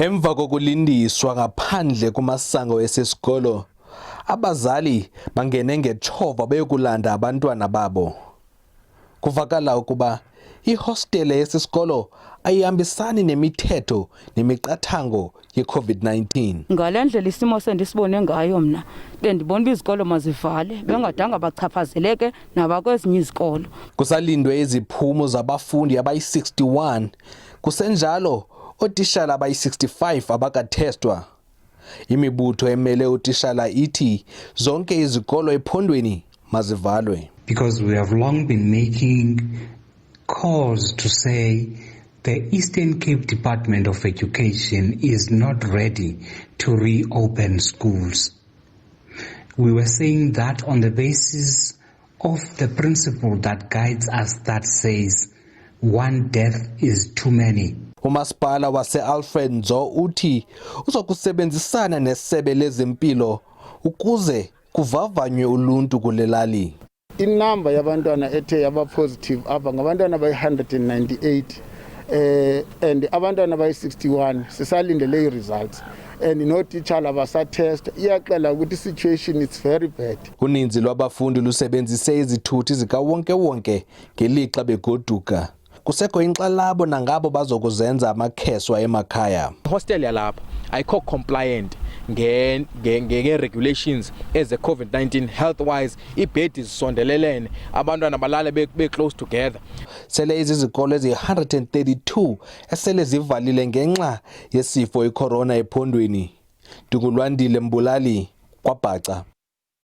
Emva kokulindiswa ngaphandle kumasango esisikolo, abazali bangene ngetshova beyokulanda abantwana babo. Kuvakala ukuba ihostele yesisikolo ayihambisani nemithetho nemiqathango yeCOVID-19. Ngalendlela isimo sendisibone ngayo mna bendibona izikolo mazivale bengadanga bachaphazeleke nabakwezinye izikolo. Kusalindwe iziphumo zabafundi abayi-61, kusenjalo otishala abayi-65 abakathestwa. Imibutho emele utishala ithi zonke izikolo ephondweni mazivalwe. Because we have long been making calls to say the Eastern Cape Department of Education is not ready to reopen schools. We were saying that on the basis of the principle that guides us that says one death is too many. Umasipala wase-Alfred Nzo uthi uzokusebenzisana nesebe lezempilo ukuze kuvavanywe uluntu kulelali. Inamba yabantwana ethe yaba positive apha ngabantwana abayi-198 and abantwana abayi-61 sisalindele results and noteacher abasatest iyaxela ukuthi situation is very bad. Uninzi lwabafundi lusebenzise izithuthi zikawonke-wonke ngelixa begoduka. Kusekho inxalabo nangabo bazokuzenza amakheswa emakhaya. Hostel yalapha ayikho compliant nge-regulations eze-COVID-19 health-wise, ibhedi zisondelelene, abantwana balale be close together. Sele izizikolo ezi-132 esele zivalile ngenxa yesifo iCorona ephondweni. Ndingulwandile Mbulali, KwaBhaca.